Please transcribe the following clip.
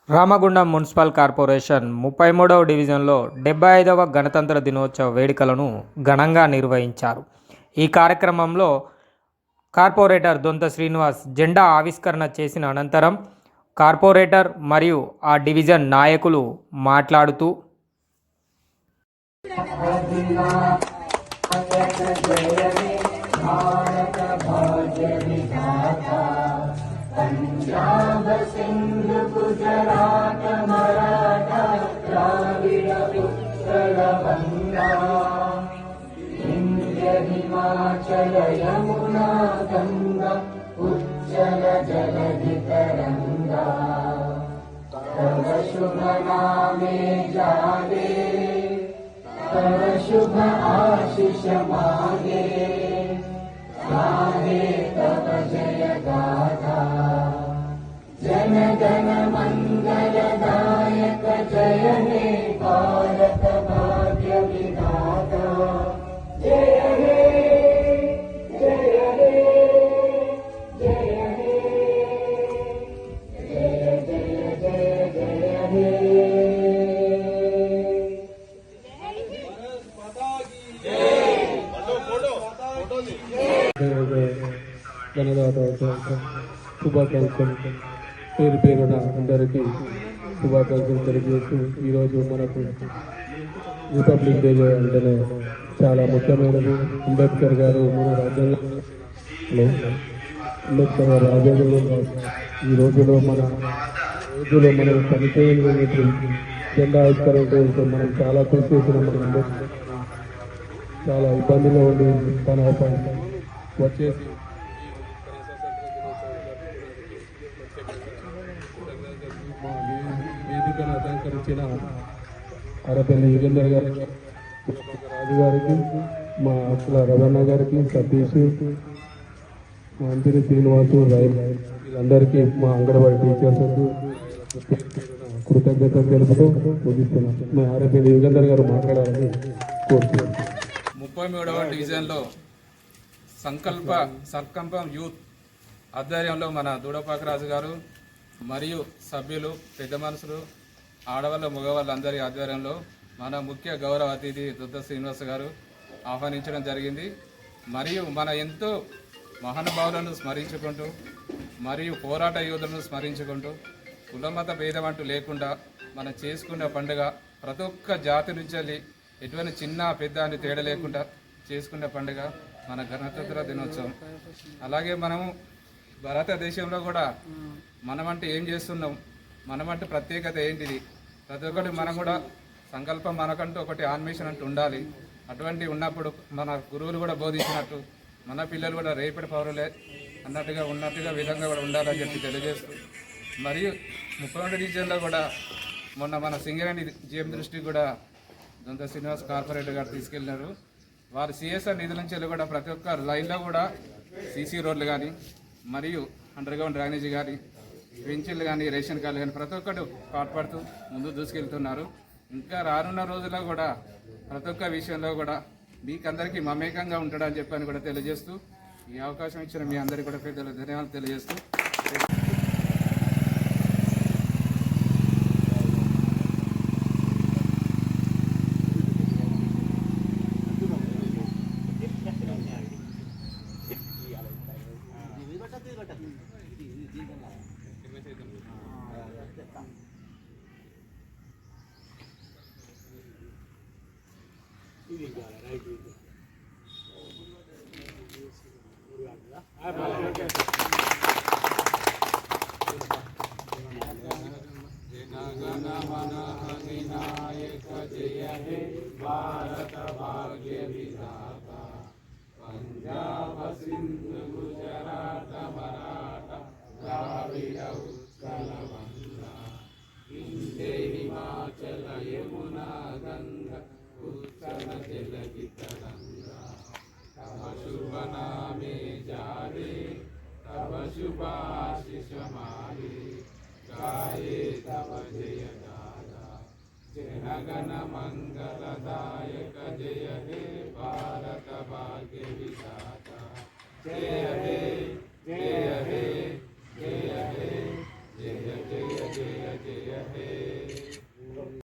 Ramagundam municipal corporation 33వ డివిజన్లో 75వ గణతంత్ర దినోత్సవ వేడుకలను ఘనంగా నిర్వహించారు. ఈ కార్యక్రమంలో కార్పొరేటర్ దొంత శ్రీనివాస్ జెండా ఆవిష్కరణ చేసిన అనంతరం కార్పొరేటర్ మరియు ఆ డివిజన్ నాయకులు మాట్లాడుతూ पंजाब सिंध गुजरात मराठा द्राविड उत्कल गंगा विंध्य हिमाचल यमुना गंगा उज्जल जलधि तरंगा तव शुभ नामे जागे तव शुभ आशीष मांगे गाहे तव जय गाथा जन गण मंगल दायक जय हे भारत भाग्य विधाता जय हे जय हे जय हे जय जय जय जय हे శుభాకాంక్షలు పేరు పేరున అందరికీ శుభాకాంక్షలు తెలియజేస్తూ ఈరోజు మనకు రిపబ్లిక్ డే అంటేనే చాలా ముఖ్యమైనది. అంబేద్కర్ గారు మన రాజ్యాంగంలో అంబేద్కర్ గారు రాజ్యాంగంలో ఈ రోజులో మనం పనిచేయడానికి జెండా ఆవిష్కరణ మనం చాలా కృషి చేసిన మనం అంబేద్కర్ చాలా ఇబ్బందిలో ఉండి తన వచ్చేసి వేదికను అలంకరించిన అరపల్లి యుగేందర్ గారు, రాజు గారికి, మా అసలు రవణ గారికి, సతీష్, మా అంతిరి శ్రీనివాసు, వీళ్ళందరికీ మా అంగన్వాడీ టీచర్స్ కృతజ్ఞతలు తెలుపుతూ పూజిస్తున్నాం. మా అరపల్లి యుగేందర్ గారు మాట్లాడాలని కోరుతున్నాం. 33వ డివిజన్లో సంకల్పం యూత్ ఆధ్వర్యంలో మన దూడపాకరాజు గారు మరియు సభ్యులు, పెద్ద మనుషులు, ఆడవాళ్ళ మగవాళ్ళ అందరి ఆధ్వర్యంలో మన ముఖ్య గౌరవ అతిథి దొంత శ్రీనివాస్ గారు ఆహ్వానించడం జరిగింది. మరియు మన ఎంతో మహానుభావులను స్మరించుకుంటూ మరియు పోరాట యోధులను స్మరించుకుంటూ కులమత భేదం అంటూ లేకుండా మనం చేసుకున్న పండుగ ప్రతి ఒక్క జాతి నుంచి ఎటువంటి చిన్న పెద్ద అని తేడా లేకుండా చేసుకున్న పండుగ మన గణతంత్ర దినోత్సవం. అలాగే మనము భారతదేశంలో కూడా మనమంటే ఏం చేస్తున్నాం, మనమంటే ప్రత్యేకత ఏంటిది, ప్రతి ఒక్కటి మనం కూడా సంకల్పం మనకంటూ ఒకటి ఆన్మేషన్ అంటూ ఉండాలి. అటువంటి ఉన్నప్పుడు మన గురువులు కూడా బోధించినట్టు మన పిల్లలు కూడా రేపటి పౌరులే ఉన్నట్టుగా విధంగా కూడా ఉండాలని చెప్పి తెలియజేస్తూ, మరియు 32 డివిజన్లో కూడా మొన్న మన సింగరేణి జీఎం దృష్టికి కూడా దొంత శ్రీనివాస్ కార్పొరేటర్ గారు తీసుకెళ్ళినారు. వారు సిఎస్ఆర్ నిధుల నుంచి కూడా ప్రతి ఒక్క లైన్లో కూడా సీసీ రోడ్లు కానీ మరియు అండర్గ్రౌండ్ డ్రైనేజీ కానీ పెన్షన్లు కానీ రేషన్ కార్డులు కానీ ప్రతి ఒక్కటి పాటుపడుతూ ముందు దూసుకెళ్తున్నారు. ఇంకా రానున్న రోజుల్లో కూడా ప్రతి ఒక్క విషయంలో కూడా మీకందరికీ మమేకంగా ఉంటాడని చెప్పని కూడా తెలియజేస్తూ, ఈ అవకాశం ఇచ్చిన మీ అందరికీ కూడా పెద్దలు ధన్యవాదాలు తెలియజేస్తూ भारत भाग्य विधाता पंजाब सिंध गुजरात मराठा द्राविड उत्कल गंगा विंध्य हिमाचल यमुना गंगा उज्जल जलधि तरंगा तव शुभ नामे जागे तव शुभ आशीष मागे गाये तव जय गाथा जनगण मंगलदायक जय हे भारत भाग्य विधाता जय